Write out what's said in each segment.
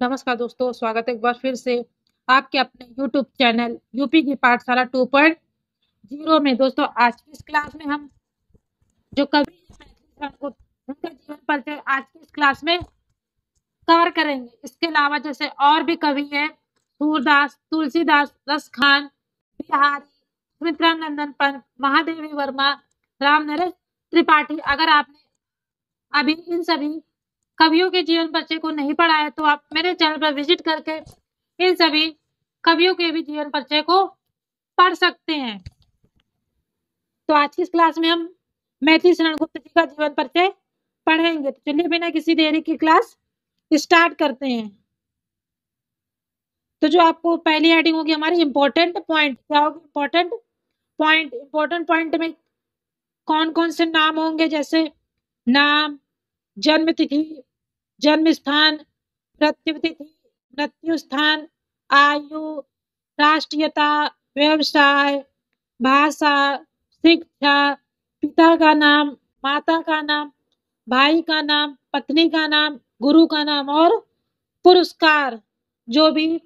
नमस्कार दोस्तों, स्वागत है एक बार फिर से आपके अपने यूट्यूब चैनल यूपी की पाठशाला 2.0 में। दोस्तों, आज की इस क्लास में हम जो कवि हैं मैथिली शरण गुप्त, उनका जीवन परिचय आज की इस क्लास में कवर करेंगे। इसके अलावा जैसे और भी कवि हैं, सूरदास, तुलसीदास, रसखान, बिहारी, सुमित्रा नंदन पंत, महादेवी वर्मा, राम नरेश त्रिपाठी। अगर आपने अभी इन सभी कवियों के जीवन परिचय को नहीं पढ़ा है तो आप मेरे चैनल पर विजिट करके इन सभी कवियों के भी जीवन परिचय को पढ़ सकते हैं। तो आज की इस क्लास में हम मैथिली शरण गुप्त जी का जीवन परिचय पढ़ेंगे। तो चलिए बिना किसी देरी की क्लास स्टार्ट करते हैं। तो जो आपको पहली हेडिंग होगी हमारी इंपॉर्टेंट पॉइंट, क्या होगी? Important point. इंपॉर्टेंट पॉइंट में कौन कौन से नाम होंगे? जैसे नाम, जन्म तिथि, जन्म स्थान, मृत्यु तिथि, मृत्यु स्थान, आयु, राष्ट्रीयता, व्यवसाय, भाषा, शिक्षा, पिता का नाम, माता का नाम, भाई का नाम, पत्नी का नाम, गुरु का नाम और पुरस्कार जो भी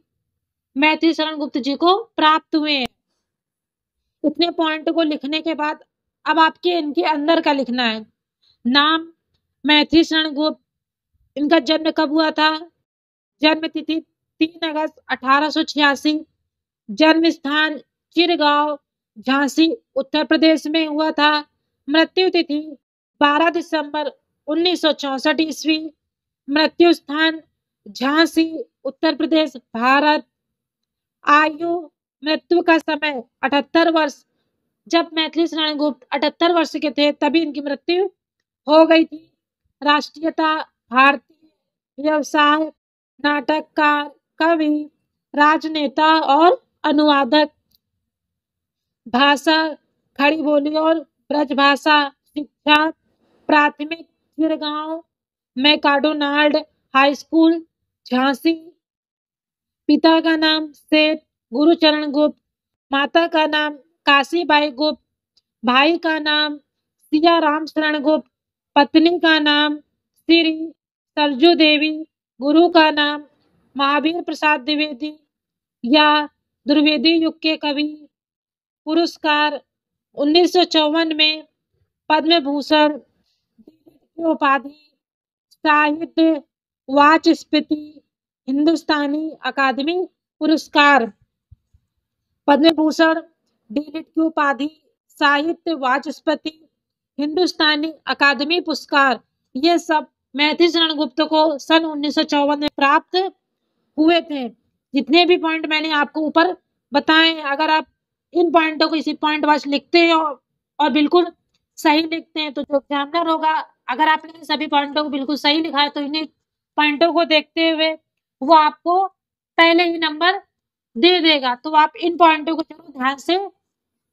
मैथिली शरण गुप्त जी को प्राप्त हुए हैं। इतने पॉइंट को लिखने के बाद अब आपके इनके अंदर का लिखना है। नाम मैथिली शरण गुप्त, इनका जन्म कब हुआ था? जन्म तिथि 3 अगस्त 1886। जन्म स्थान चिरगांव, झांसी, उत्तर प्रदेश में हुआ था। मृत्यु तिथि 12 दिसंबर 1964 ईस्वी। मृत्यु स्थान झांसी, उत्तर प्रदेश, भारत। आयु, मृत्यु का समय 78 वर्ष। जब मैथिली शरण गुप्त 78 वर्ष के थे तभी इनकी मृत्यु हो गई थी। राष्ट्रीयता भारतीय। व्यवसाय नाटककार, कवि, राजनेता और अनुवादक। भाषा खड़ी बोली और ब्रज भाषा। शिक्षा प्राथमिक Chirgaon McDonald high school Jhansi. पिता का नाम सेठ गुरुचरण गुप्त, माता का नाम काशीबाई गुप्त, भाई का नाम सिया राम शरण गुप्त, पत्नी का नाम श्री सरजू देवी, गुरु का नाम महावीर प्रसाद द्विवेदी या द्विवेदी युग के कवि। पुरस्कार 1954 में पद्म भूषण की उपाधि, साहित्य वाचस्पति, हिंदुस्तानी अकादमी पुरस्कार। पद्म भूषण, डीलिट की उपाधि, साहित्य वाचस्पति, हिंदुस्तानी अकादमी पुरस्कार, ये सब मैथिली शरण गुप्त को सन 1954 में प्राप्त हुए थे। जितने भी पॉइंट मैंने आपको ऊपर बताए, अगर आप इन पॉइंटों को इसी पॉइंट वाइज लिखते हैं और बिल्कुल सही लिखते हैं तो जो एग्जामिनर होगा, अगर आपने सभी पॉइंटों को बिल्कुल सही लिखा है तो इन्हीं पॉइंटों को देखते हुए वो आपको पहले ही नंबर दे देगा। तो आप इन पॉइंटों को जरूर ध्यान से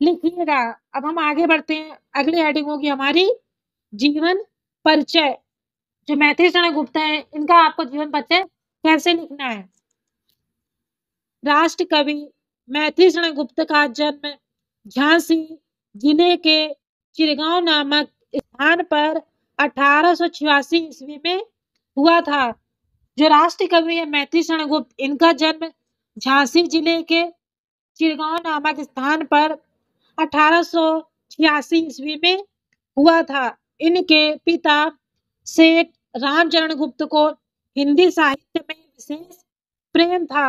लिखिएगा। अब हम आगे बढ़ते हैं। अगली हेडिंग होगी हमारी जीवन परिचय। जो मैथिली शरण गुप्त है इनका आपको जीवन परिचय कैसे लिखना है। राष्ट्र कवि मैथिली शरण गुप्त का जन्म झांसी जिले के चिरगांव नामक स्थान पर 1886 ईस्वी में हुआ था। जो राष्ट्र कवि है मैथिली शरण गुप्त, इनका जन्म झांसी जिले के चिरगांव नामक स्थान पर 1886 ईस्वी में हुआ था। इनके पिता सेठ रामचरण गुप्त को हिंदी साहित्य में विशेष प्रेम था।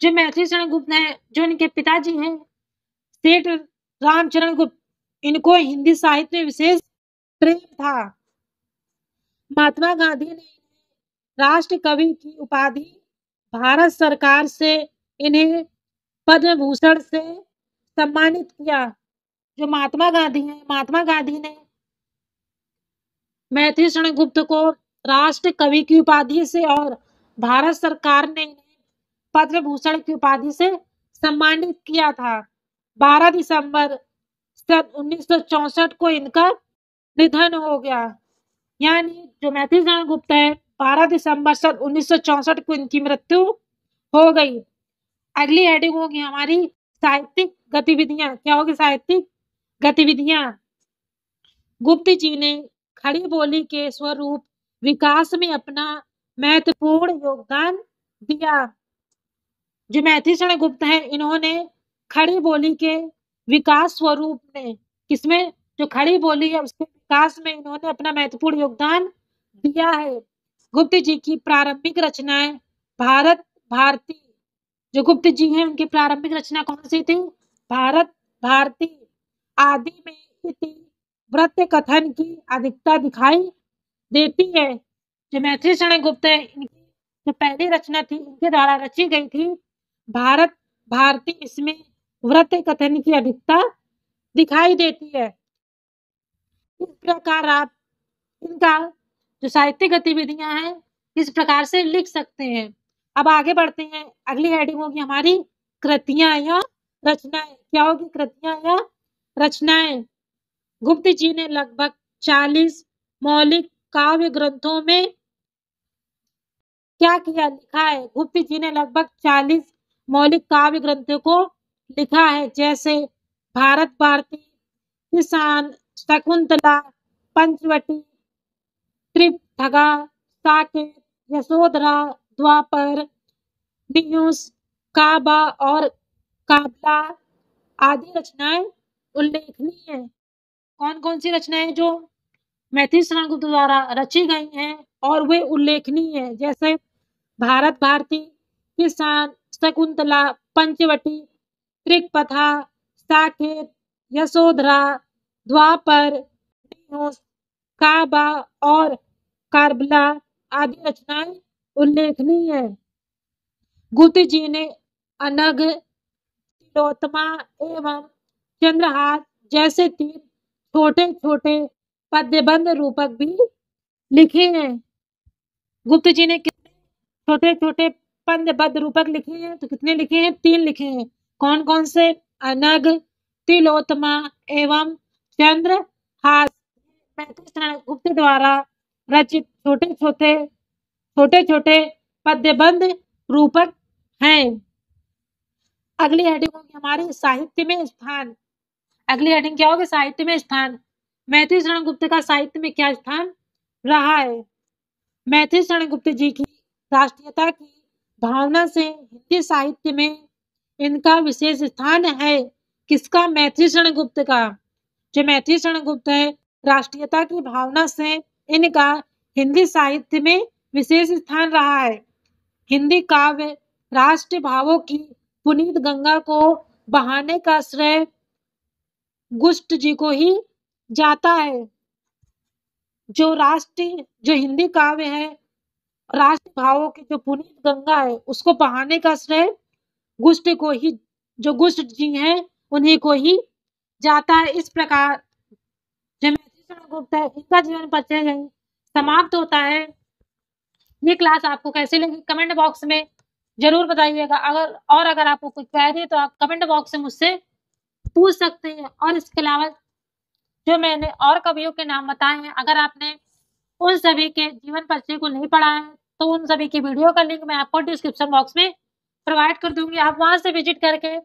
जो मैथिली शरण गुप्त है, जो इनके पिताजी हैं सेठ रामचरण गुप्त, इनको हिंदी साहित्य में विशेष प्रेम था। महात्मा गांधी ने राष्ट्र कवि की उपाधि भारत सरकार से इन्हें पद्म भूषण से सम्मानित किया। जो महात्मा गांधी हैं, महात्मा गांधी ने मैथिली शरण गुप्त को राष्ट्र कवि की उपाधि से और भारत सरकार ने इन्हें पद्म भूषण की उपाधि से सम्मानित किया था। 12 दिसंबर सन 1964 को इनका निधन हो गया। यानी जो मैथिली शरण गुप्त है 12 दिसंबर सन 1964 को इनकी मृत्यु हो गई। अगली हेडिंग होगी हमारी साहित्यिक गतिविधियां। क्या होगी? साहित्यिक गतिविधियां। गुप्त जी ने खड़ी बोली के स्वरूप विकास में अपना महत्वपूर्ण योगदान दिया। जो मैथिली शरण गुप्त हैं, इन्होंने खड़ी बोली के विकास स्वरूप में, किसमें, जो खड़ी बोली है उसके विकास में इन्होंने अपना महत्वपूर्ण योगदान दिया है। गुप्त जी की प्रारंभिक रचनाएं भारत भारती, जो गुप्त जी हैं उनकी प्रारंभिक रचना कौन सी थी? भारत भारती आदि में इति व्रत कथन की अधिकता दिखाई देती है। जो मैथिली शरण गुप्त है, इनकी जो पहली रचना थी इनके द्वारा रची गई थी भारत भारती, इसमें व्रत कथन की अधिकता दिखाई देती है। इस प्रकार आप इनका जो साहित्यिक गतिविधियां हैं इस प्रकार से लिख सकते हैं। अब आगे बढ़ते हैं, अगली हेडिंग होगी हमारी कृतियां या रचनाएं। क्या होगी? कृतियां या रचनाएं। गुप्त जी ने लगभग 40 मौलिक काव्य ग्रंथों में क्या किया? लिखा है। गुप्त जी ने लगभग 40 मौलिक काव्य ग्रंथों को लिखा है, जैसे भारत भारती, किसान, शकुंतला, पंचवटी, त्रिपथगा, साकेत, यशोधरा, द्वापर, नियूस, काबा और काबला आदि रचनाएं उल्लेखनीय है। कौन कौन सी रचनाएं जो मैथिली शरण गुप्त द्वारा रची गई हैं और वे उल्लेखनीय है? जैसे भारत भारती, किसान, शकुंतला, पंचवटी, त्रिकपथा, साकेत, यशोधरा, द्वापर, नियूस, काबा और कारबला आदि रचनाएं उल्लेखनीय है। गुप्त जी ने अनग, तिलोत्तमा एवं चंद्रहास जैसे 3 छोटे छोटे पद्यबंध रूपक भी लिखे हैं। गुप्त जी ने कितने छोटे छोटे पद्यबंध रूपक लिखे हैं? तो कितने लिखे हैं? 3 लिखे हैं। कौन कौन से? अनग, तिलोत्तमा एवं चंद्रहास। मैथिली शरण गुप्त द्वारा रचित छोटे छोटे पद्यबंध रूपक हैं। अगली हेडिंग होगी हमारी साहित्य में स्थान। अगली हेडिंग क्या होगी? साहित्य में स्थान। मैथिली शरण गुप्त का साहित्य में क्या स्थान रहा है? मैथिली शरण गुप्त जी की राष्ट्रीयता की भावना से हिंदी साहित्य में इनका विशेष स्थान है। किसका? मैथिली शरण गुप्त का। जो मैथिली शरण गुप्त है, राष्ट्रीयता की भावना से इनका हिंदी साहित्य में विशेष स्थान रहा है। हिंदी काव्य राष्ट्र भावों की पुनीत गंगा को बहाने का श्रेय गुष्ट जी को ही जाता है। जो हिंदी काव्य है, राष्ट्र भावों की जो पुनीत गंगा है, उसको बहाने का श्रेय गुष्ट को ही, जो गुष्ट जी हैं उन्हीं को ही जाता है। इस प्रकार जो मैथिली शरण गुप्त है, इनका जीवन परिचय यहीं समाप्त होता है। ये क्लास आपको कैसी लगी कमेंट बॉक्स में जरूर बताइएगा। अगर आपको कुछ क्वेरी है तो आप कमेंट बॉक्स से मुझसे पूछ सकते हैं। और इसके अलावा जो मैंने और कवियों के नाम बताए हैं, अगर आपने उन सभी के जीवन परिचय को नहीं पढ़ा है तो उन सभी की वीडियो का लिंक मैं आपको डिस्क्रिप्शन बॉक्स में प्रोवाइड कर दूंगी। आप वहां से विजिट करके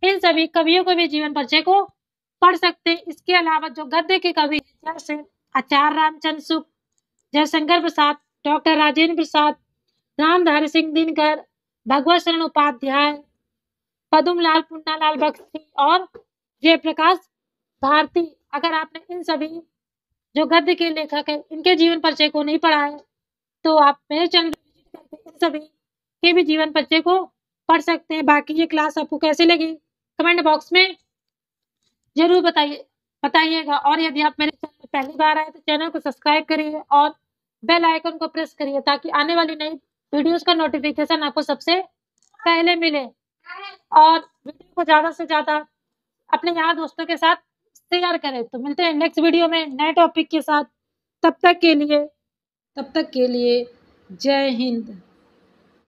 इन सभी कवियों को भी जीवन परिचय को पढ़ सकते हैं। इसके अलावा जो गद्य के कवि जैसे आचार्य रामचंद्र शुक्ल, जयशंकर प्रसाद, डॉक्टर राजेंद्र प्रसाद, रामधारी सिंह दिनकर, भगवत शरण उपाध्याय, पदुमलाल पुन्नालाल बख्शी और जयप्रकाश भारती, अगर आपने इन सभी जो गद्य के लेखक है इनके जीवन परिचय को नहीं पढ़ा है तो आप मेरे चैनल पर विजिट करके इन सभी के भी जीवन परिचय को पढ़ सकते हैं। बाकी ये क्लास आपको कैसी लगी कमेंट बॉक्स में जरूर बताइएगा। और यदि आप मेरे चैनल पर पहली बार आए तो चैनल को सब्सक्राइब करिए और बेल आइकन को प्रेस करिए ताकि आने वाली नई वीडियोस का नोटिफिकेशन आपको सबसे पहले मिले। और वीडियो को ज्यादा से ज्यादा अपने यार दोस्तों के साथ शेयर करें। तो मिलते हैं नेक्स्ट वीडियो में नए टॉपिक के साथ। तब तक के लिए जय हिंद।